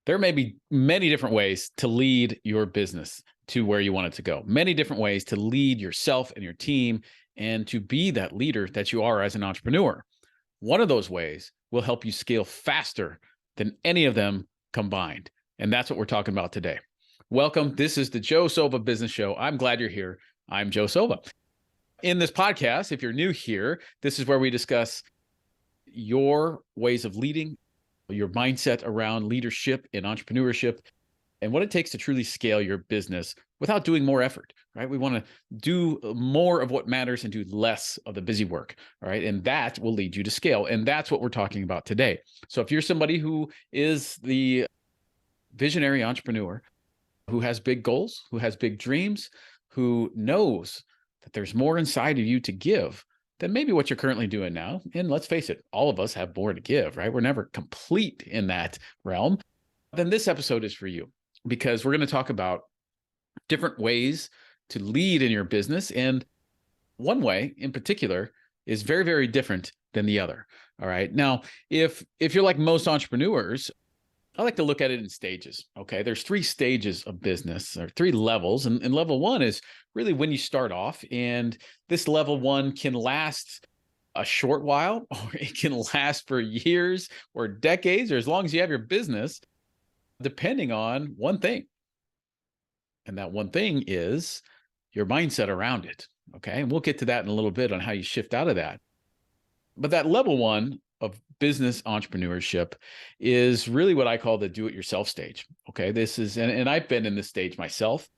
There may be many different ways to lead your business to where you want it to go, many different ways to lead yourself and your team and to be that leader that you are as an entrepreneur. One of those ways will help you scale faster than any of them combined. And that's what we're talking about today. Welcome. This is the Joe Silva Business Show. I'm glad you're here. I'm Joe Silva. In this podcast, if you're new here, this is where we discuss your ways of leading, your mindset around leadership and entrepreneurship, and what it takes to truly scale your business without doing more effort, right? We want to do more of what matters and do less of the busy work, all right? And that will lead you to scale. And that's what we're talking about today. So if you're somebody who is the visionary entrepreneur, who has big goals, who has big dreams, who knows that there's more inside of you to give than maybe what you're currently doing now. And let's face it, all of us have more to give, right? We're never complete in that realm. Then this episode is for you, because we're going to talk about different ways to lead in your business. And one way in particular is very, very different than the other. All right. Now, if you're like most entrepreneurs, I like to look at it in stages. Okay. There's 3 stages of business, or 3 levels. And level 1 is really when you start off. And this level 1 can last a short while, or it can last for years or decades, or as long as you have your business, depending on one thing. And that one thing is your mindset around it. Okay. And we'll get to that in a little bit on how you shift out of that. But that level 1 of business entrepreneurship is really what I call the do-it-yourself stage. Okay. This is, and I've been in this stage myself.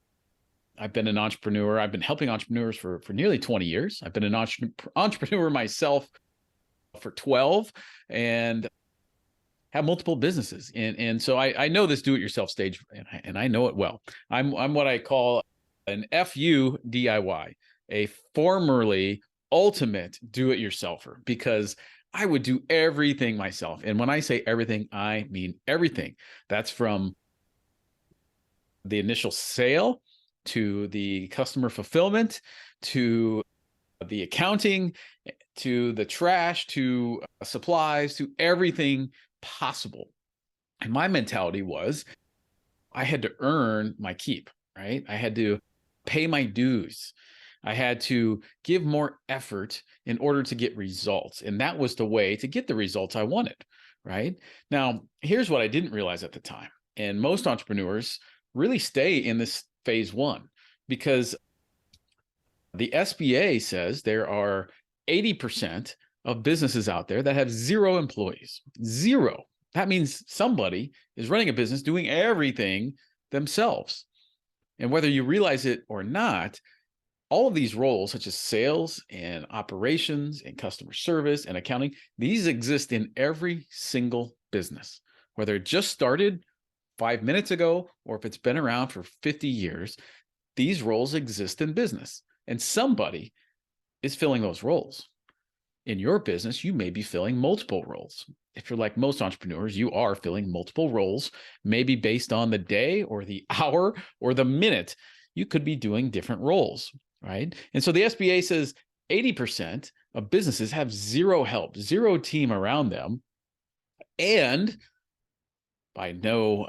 I've been an entrepreneur. I've been helping entrepreneurs for nearly 20 years. I've been an entrepreneur myself for 12 and have multiple businesses. And so I know this do-it-yourself stage, and I know it well. I'm what I call an FU DIY, a formerly ultimate do-it-yourselfer, because I would do everything myself. And when I say everything, I mean everything. That's from the initial sale to the customer fulfillment, to the accounting, to the trash, to supplies, to everything possible. And my mentality was I had to earn my keep, right? I had to pay my dues. I had to give more effort in order to get results. And that was the way to get the results I wanted, right? Now, here's what I didn't realize at the time. And most entrepreneurs really stay in this phase 1, because the SBA says there are 80% of businesses out there that have 0 employees. 0. That means somebody is running a business doing everything themselves. And whether you realize it or not, all of these roles, such as sales and operations and customer service and accounting, these exist in every single business, whether it just started 5 minutes ago or if it's been around for 50 years. These roles exist in business, and somebody is filling those roles. In your business, you may be filling multiple roles. If you're like most entrepreneurs, you are filling multiple roles, maybe based on the day or the hour or the minute. You could be doing different roles, right? And so the SBA says 80% of businesses have 0 help, 0 team around them. And by no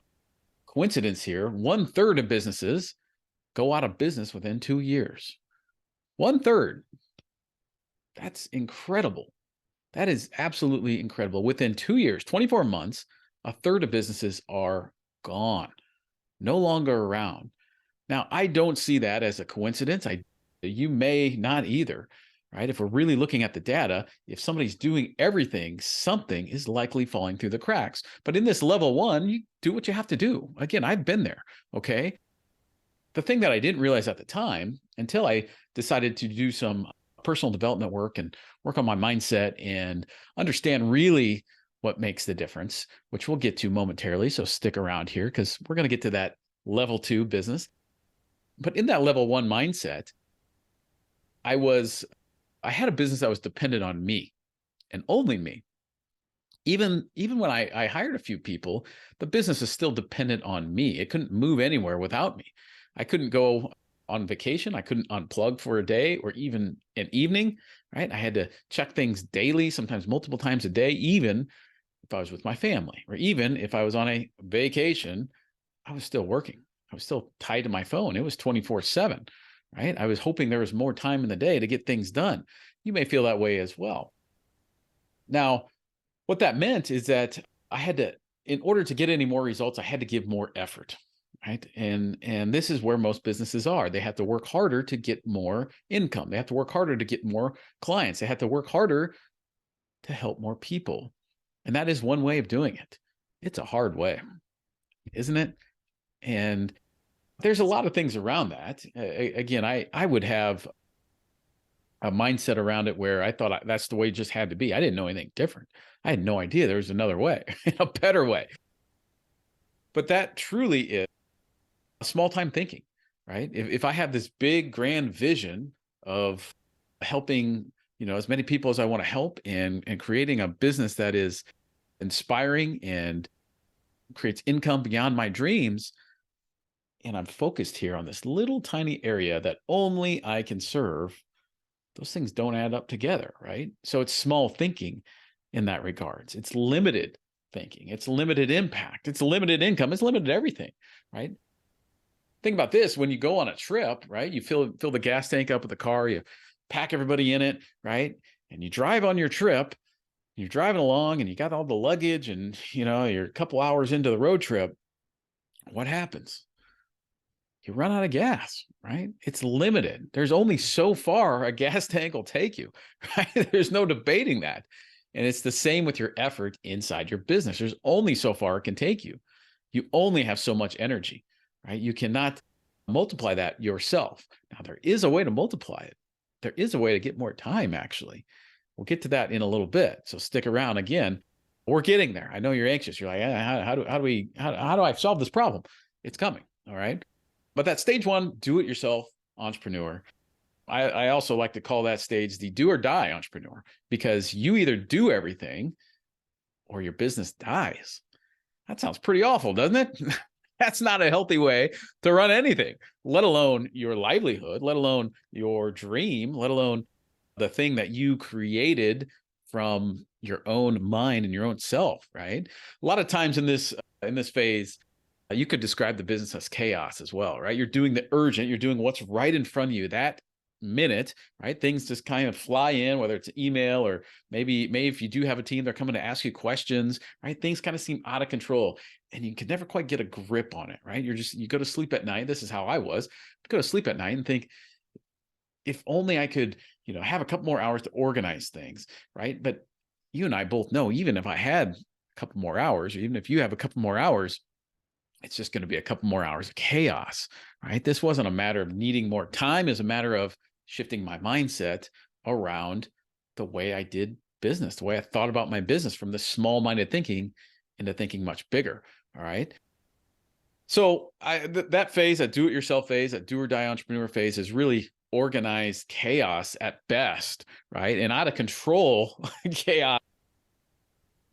coincidence here, 1/3 of businesses go out of business within 2 years. 1/3. That's incredible. That is absolutely incredible. Within 2 years, 24 months, 1/3 of businesses are gone, no longer around. Now, I don't see that as a coincidence. You may not either, right? If we're really looking at the data, if somebody's doing everything, something is likely falling through the cracks. But in this level 1, you do what you have to do. Again, I've been there, okay? The thing that I didn't realize at the time, until I decided to do some personal development work and work on my mindset and understand really what makes the difference, which we'll get to momentarily. So stick around here, because we're going to get to that level 2 business. But in that level 1 mindset, I had a business that was dependent on me and only me. Even when I hired a few people, the business is still dependent on me. It couldn't move anywhere without me. I couldn't go on vacation. I couldn't unplug for a day or even an evening, right? I had to check things daily, sometimes multiple times a day, even if I was with my family, or even if I was on a vacation, I was still working. I was still tied to my phone. It was 24/7, right? I was hoping there was more time in the day to get things done. You may feel that way as well. Now, what that meant is that I had to, in order to get any more results, I had to give more effort, right? And this is where most businesses are. They have to work harder to get more income. They have to work harder to get more clients. They have to work harder to help more people. And that is one way of doing it. It's a hard way, isn't it? And there's a lot of things around that. Again, I would have a mindset around it where I thought that's the way it just had to be. I didn't know anything different. I had no idea there was another way, a better way. But that truly is small time thinking, right? If I have this big grand vision of helping, as many people as I want to help, and creating a business that is inspiring and creates income beyond my dreams, and I'm focused here on this little tiny area that only I can serve, those things don't add up together, right? So it's small thinking in that regards. It's limited thinking. It's limited impact. It's limited income. It's limited everything, right? Think about this. When you go on a trip, right? You fill the gas tank up with the car, you pack everybody in it, right? And you drive on your trip, you're driving along and you got all the luggage and, you're a couple hours into the road trip. What happens? You run out of gas, right? It's limited. There's only so far a gas tank will take you, right? There's no debating that. And it's the same with your effort inside your business. There's only so far it can take you. You only have so much energy, right? You cannot multiply that yourself. Now, there is a way to multiply it. There is a way to get more time, actually. We'll get to that in a little bit. So stick around. Again, we're getting there. I know you're anxious. You're like, how do I solve this problem? It's coming. All right. But that stage one, do-it-yourself entrepreneur, I also like to call that stage the do or die entrepreneur, because you either do everything or your business dies. That sounds pretty awful, doesn't it? That's not a healthy way to run anything, let alone your livelihood, let alone your dream, let alone the thing that you created from your own mind and your own self, right? A lot of times in this phase, you could describe the business as chaos as well, right? You're doing the urgent, you're doing what's right in front of you that minute, right? Things just kind of fly in, whether it's email or maybe if you do have a team, they're coming to ask you questions, right? Things kind of seem out of control and you can never quite get a grip on it, right? You go to sleep at night. This is how I was. I'd go to sleep at night and think, if only I could, have a couple more hours to organize things, right? But you and I both know, even if I had a couple more hours, or even if you have a couple more hours, it's just going to be a couple more hours of chaos, right? This wasn't a matter of needing more time. It's a matter of shifting my mindset around the way I did business, the way I thought about my business, from this small-minded thinking into thinking much bigger. All right. So that phase, that do-it-yourself phase, that do or die entrepreneur phase, is really organized chaos at best, right? And out of control chaos.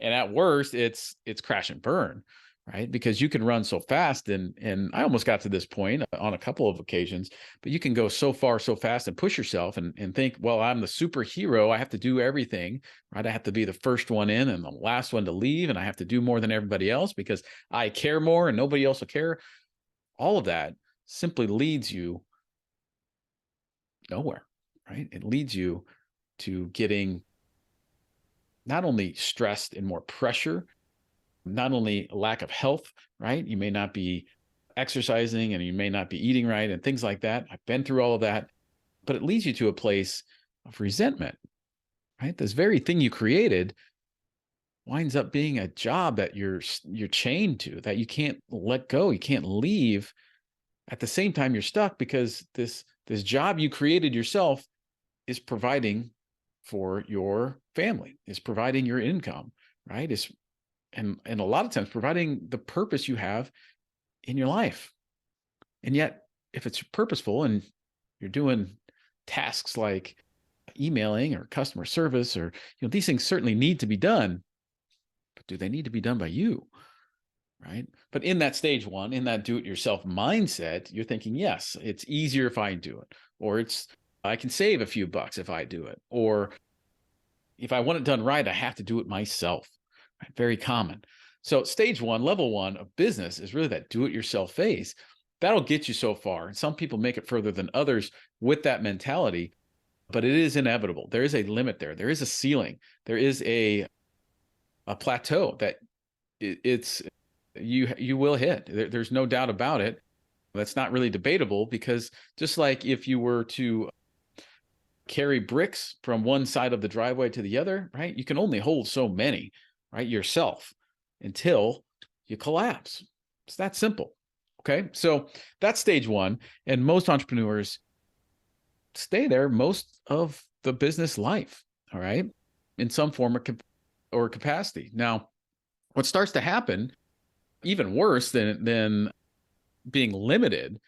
And at worst, it's crash and burn, right? Because you can run so fast, and I almost got to this point on a couple of occasions, but you can go so far, so fast and push yourself and think, well, I'm the superhero. I have to do everything, right? I have to be the first one in and the last one to leave, and I have to do more than everybody else because I care more and nobody else will care. All of that simply leads you nowhere, right? It leads you to getting not only stressed and more pressure, not only lack of health, right? You may not be exercising and you may not be eating right and things like that. I've been through all of that, but it leads you to a place of resentment, right? This very thing you created winds up being a job that you're chained to, that you can't let go, you can't leave. At the same time, you're stuck because this job you created yourself is providing for your family, is providing your income, right? And a lot of times providing the purpose you have in your life. And yet, if it's purposeful and you're doing tasks like emailing or customer service, or these things certainly need to be done, but do they need to be done by you? Right? But in that stage one, in that do-it-yourself mindset, you're thinking, yes, it's easier if I do it, or I can save a few bucks if I do it, or if I want it done right, I have to do it myself. right? Very common. So stage one, level one of business is really that do-it-yourself phase. That'll get you so far. And some people make it further than others with that mentality, but it is inevitable. There is a limit there. There is a ceiling. There is a plateau that it's you will hit. There's no doubt about it. That's not really debatable, because just like if you were to carry bricks from one side of the driveway to the other, right? You can only hold so many, right, yourself, until you collapse. It's that simple. Okay. So that's stage one. And most entrepreneurs stay there most of the business life. All right. In some form or capacity. Now, what starts to happen, even worse than being limited,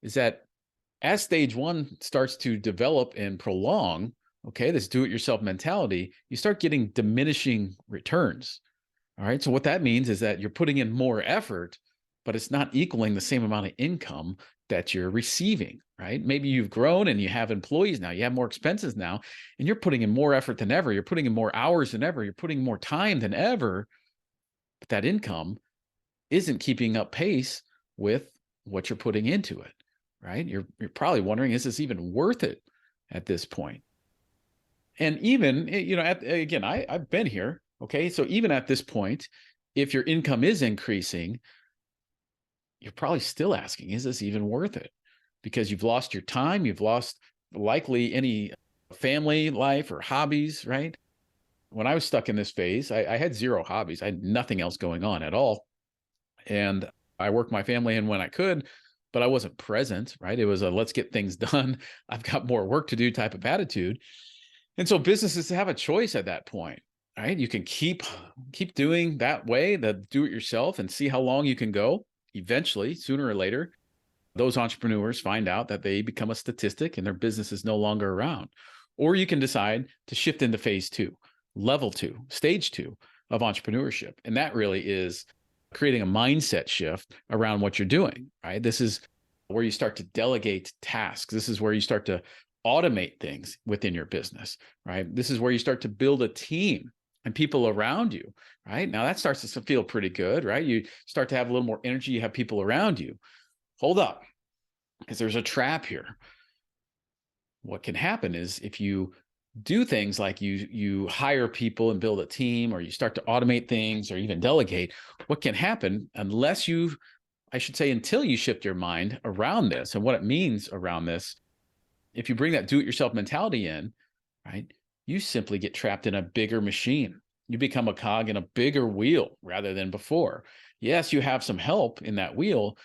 is that as stage one starts to develop and prolong, okay, this do-it-yourself mentality, you start getting diminishing returns. All right. So what that means is that you're putting in more effort, but it's not equaling the same amount of income that you're receiving, right? Maybe you've grown and you have employees now, you have more expenses now, and you're putting in more effort than ever. You're putting in more hours than ever. You're putting more time than ever, but that income isn't keeping up pace with what you're putting into it, right? You're probably wondering, is this even worth it at this point? And even, again, I've been here. Okay. So even at this point, if your income is increasing, you're probably still asking, is this even worth it? Because you've lost your time. You've lost likely any family life or hobbies, right? When I was stuck in this phase, I had zero hobbies. I had nothing else going on at all. And I worked my family in when I could, but I wasn't present, right? It was a let's get things done. I've got more work to do type of attitude. And so businesses have a choice at that point, right? You can keep doing that way, the do it yourself, and see how long you can go. Eventually, sooner or later, those entrepreneurs find out that they become a statistic and their business is no longer around. Or you can decide to shift into phase two, level two, stage two of entrepreneurship. And that really is creating a mindset shift around what you're doing, right? This is where you start to delegate tasks. This is where you start to automate things within your business, right? This is where you start to build a team and people around you, right? Now that starts to feel pretty good, right? You start to have a little more energy. You have people around you. Hold up, because there's a trap here. What can happen is if you do things like you hire people and build a team, or you start to automate things or even delegate, what can happen until you shift your mind around this and what it means around this. If you bring that do-it-yourself mentality in, right, you simply get trapped in a bigger machine. You become a cog in a bigger wheel rather than before. Yes, you have some help in that wheel,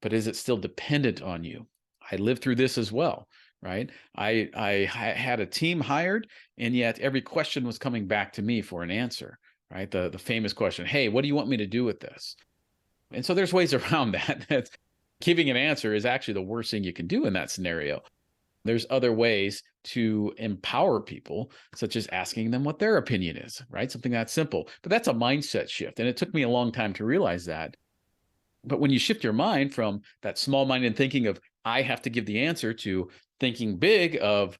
but is it still dependent on you? I lived through this as well, right? I had a team hired, and yet every question was coming back to me for an answer, right? The famous question, hey, what do you want me to do with this? And so there's ways around that. Giving an answer is actually the worst thing you can do in that scenario. There's other ways to empower people, such as asking them what their opinion is, right? Something that simple. But that's a mindset shift. And it took me a long time to realize that. But when you shift your mind from that small-minded thinking of, I have to give the answer, to thinking big of,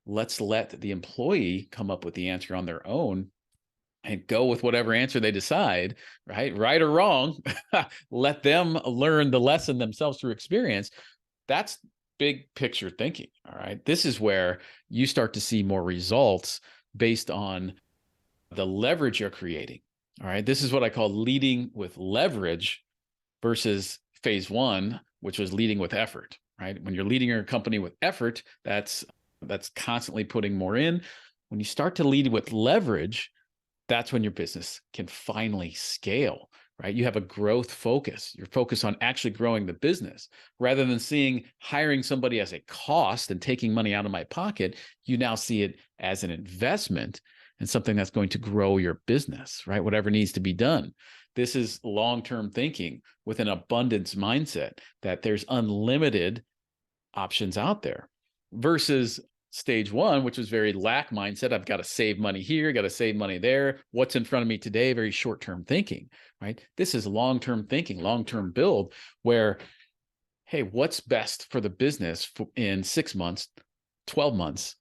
let's let the employee come up with the answer on their own and go with whatever answer they decide, right or wrong, let them learn the lesson themselves through experience. That's big picture thinking. All right. This is where you start to see more results based on the leverage you're creating. All right. This is what I call leading with leverage versus phase one, which was leading with effort, right? When you're leading your company with effort, that's constantly putting more in. When you start to lead with leverage, that's when your business can finally scale, right? You have a growth focus. You're focused on actually growing the business rather than seeing hiring somebody as a cost and taking money out of my pocket. You now see it as an investment and something that's going to grow your business, right? Whatever needs to be done. This is long-term thinking with an abundance mindset, that there's unlimited options out there, versus stage one, which was very lack mindset. I've got to save money here, got to save money there. What's in front of me today? Very short-term thinking, right? This is long-term thinking, long-term build, where, hey, what's best for the business in 6 months, 12 months,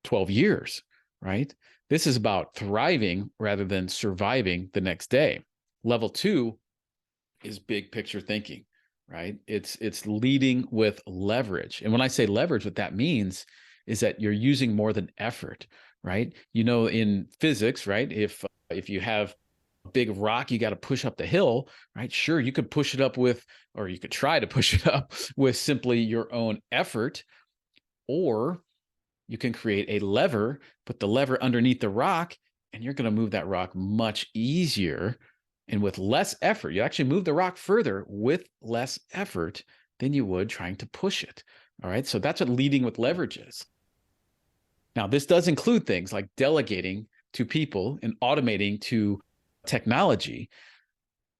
12 years, right? This is about thriving rather than surviving the next day. Level 2 is big picture thinking, right? It's leading with leverage. And when I say leverage, what that means is that you're using more than effort, right? In physics, right? If you have a big rock you got to push up the hill, right? Sure, you could push it up with, or you could try to push it up with simply your own effort, or you can create a lever, put the lever underneath the rock, and you're going to move that rock much easier and with less effort. You actually move the rock further with less effort than you would trying to push it. All right. So that's what leading with leverage is. Now, this does include things like delegating to people and automating to technology.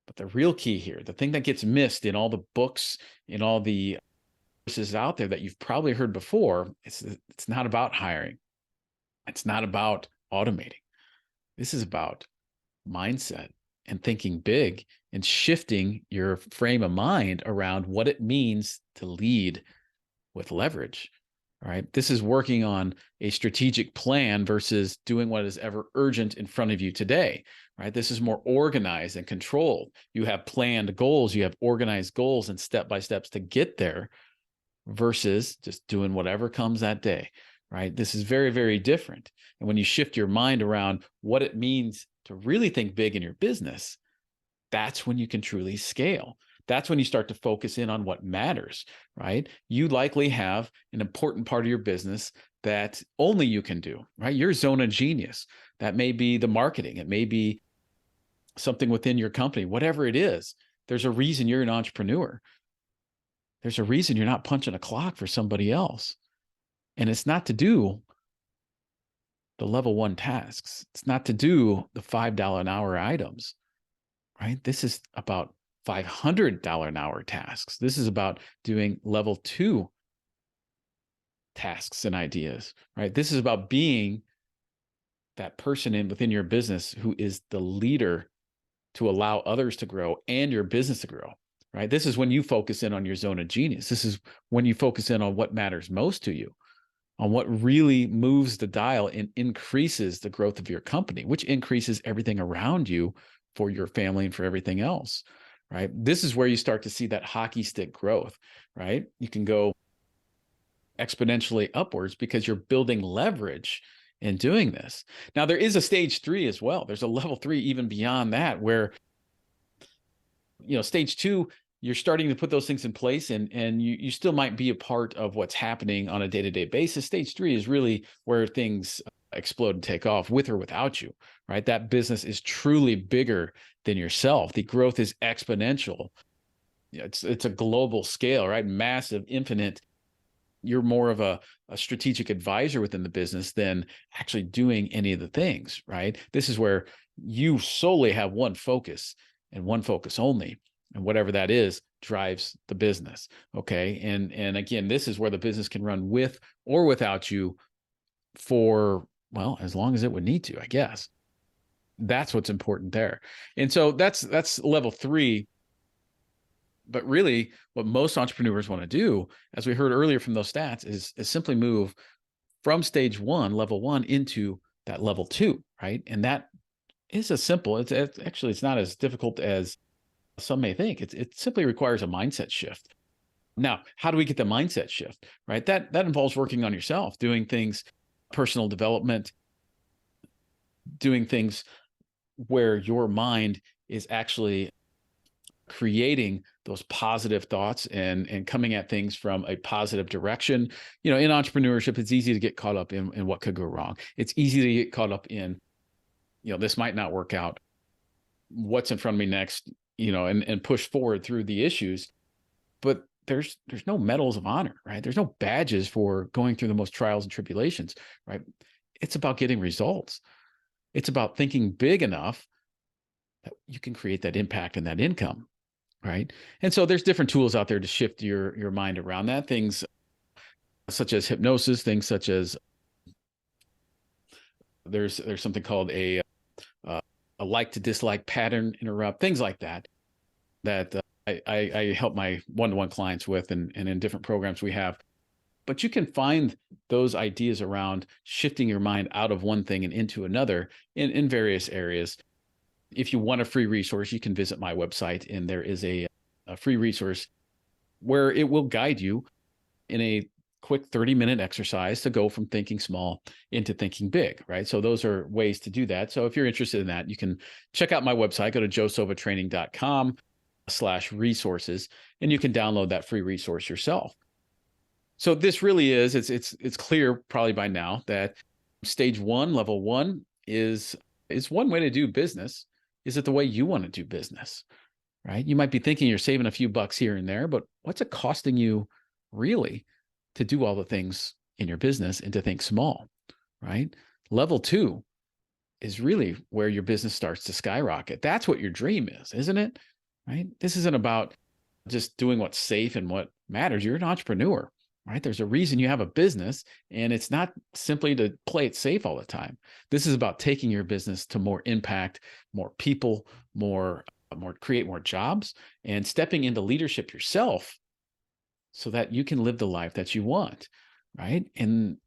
But the real key here, the thing that gets missed in all the books, in all the courses out there that you've probably heard before, it's not about hiring. It's not about automating. This is about mindset and thinking big and shifting your frame of mind around what it means to lead with leverage. All right. This is working on a strategic plan versus doing what is ever urgent in front of you today. Right. This is more organized and controlled. You have planned goals, you have organized goals and step-by-steps to get there versus just doing whatever comes that day. Right. This is very, very different. And when you shift your mind around what it means to really think big in your business, that's when you can truly scale. That's when you start to focus in on what matters, right? You likely have an important part of your business that only you can do, right? Your zone of genius. That may be the marketing. It may be something within your company, whatever it is. There's a reason you're an entrepreneur. There's a reason you're not punching a clock for somebody else. And it's not to do the level 1 tasks. It's not to do the $5 an hour items, right? This is about $500 an hour tasks. This is about doing level 2 tasks and ideas, right? This is about being that person within your business who is the leader to allow others to grow and your business to grow, right? This is when you focus in on your zone of genius. This is when you focus in on what matters most to you, on what really moves the dial and increases the growth of your company, which increases everything around you for your family and for everything else, right? This is where you start to see that hockey stick growth, right? You can go exponentially upwards because you're building leverage in doing this. Now, there is a stage 3 as well. There's a level 3 even beyond that where, stage 2, you're starting to put those things in place and you still might be a part of what's happening on a day-to-day basis. Stage 3 is really where things explode and take off with or without you, right? That business is truly bigger than yourself. The growth is exponential. It's a global scale, right? Massive, infinite. You're more of a strategic advisor within the business than actually doing any of the things, right? This is where you solely have one focus and one focus only. And whatever that is drives the business. Okay. And again, this is where the business can run with or without you for, well, as long as it would need to, I guess. That's what's important there. And so that's level 3. But really, what most entrepreneurs want to do, as we heard earlier from those stats, is simply move from stage 1, level 1, into that level 2, right? And that is as simple. It's not as difficult as some may think. It simply requires a mindset shift. Now, how do we get the mindset shift, right? That involves working on yourself, doing things, personal development, doing things where your mind is actually creating those positive thoughts and coming at things from a positive direction. In entrepreneurship, it's easy to get caught up in what could go wrong. It's easy to get caught up in, this might not work out. What's in front of me next, and push forward through the issues. But there's no medals of honor, right? There's no badges for going through the most trials and tribulations, right? It's about getting results. It's about thinking big enough that you can create that impact and that income, right? And so there's different tools out there to shift your mind around that. Things such as hypnosis, things such as there's something called a like to dislike pattern interrupt, things like that I help my one-to-one clients with, and in different programs we have. But you can find those ideas around shifting your mind out of one thing and into another in various areas. If you want a free resource, you can visit my website, and there is a free resource where it will guide you in a quick 30-minute exercise to go from thinking small into thinking big, right? So those are ways to do that. So if you're interested in that, you can check out my website, go to joesilvatraining.com/resources, and you can download that free resource yourself. So this really is, it's clear probably by now that stage one, level one is one way to do business. Is it the way you want to do business, right? You might be thinking you're saving a few bucks here and there, but what's it costing you really to do all the things in your business and to think small, right? Level two is really where your business starts to skyrocket. That's what your dream is, isn't it? Right? This isn't about just doing what's safe and what matters. You're an entrepreneur, right? There's a reason you have a business, and it's not simply to play it safe all the time. This is about taking your business to more impact, more people, create more jobs, and stepping into leadership yourself so that you can live the life that you want, right? And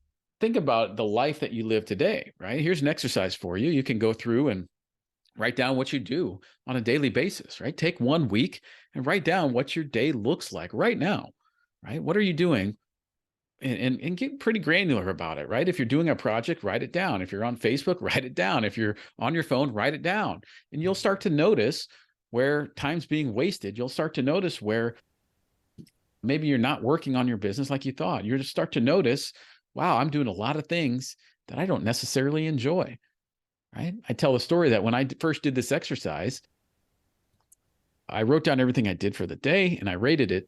think about the life that you live today, right? Here's an exercise for you. You can go through and write down what you do on a daily basis, right? Take 1 week and write down what your day looks like right now, right? What are you doing? And get pretty granular about it, right? If you're doing a project, write it down. If you're on Facebook, write it down. If you're on your phone, write it down. And you'll start to notice where time's being wasted. You'll start to notice where maybe you're not working on your business like you thought. You're to start to notice, wow, I'm doing a lot of things that I don't necessarily enjoy, right? I tell a story that when I first did this exercise, I wrote down everything I did for the day and I rated it,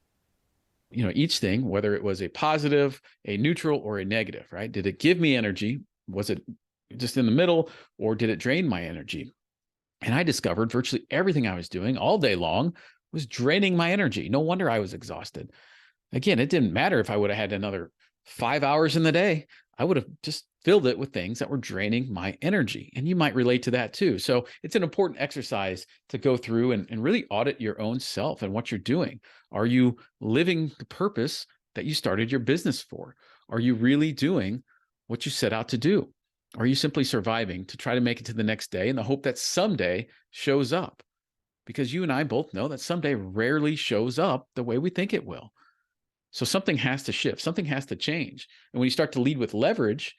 each thing, whether it was a positive, a neutral, or a negative, right? Did it give me energy? Was it just in the middle, or did it drain my energy? And I discovered virtually everything I was doing all day long was draining my energy. No wonder I was exhausted. Again, it didn't matter if I would have had another 5 hours in the day. I would have just filled it with things that were draining my energy. And you might relate to that too. So it's an important exercise to go through and really audit your own self and what you're doing. Are you living the purpose that you started your business for? Are you really doing what you set out to do? Are you simply surviving to try to make it to the next day in the hope that someday shows up? Because you and I both know that someday rarely shows up the way we think it will. So something has to shift, something has to change. And when you start to lead with leverage,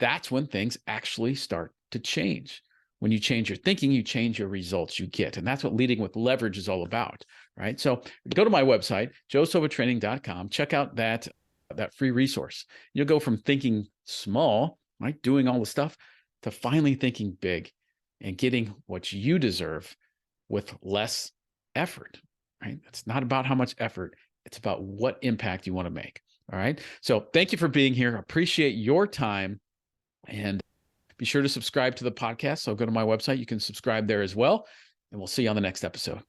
that's when things actually start to change. When you change your thinking, you change your results you get. And that's what leading with leverage is all about, right? So go to my website, joesilvatraining.com, check out that free resource. You'll go from thinking small, right, doing all the stuff, to finally thinking big and getting what you deserve with less effort, right? It's not about how much effort. It's about what impact you want to make. All right. So thank you for being here. Appreciate your time, and be sure to subscribe to the podcast. So go to my website. You can subscribe there as well, and we'll see you on the next episode.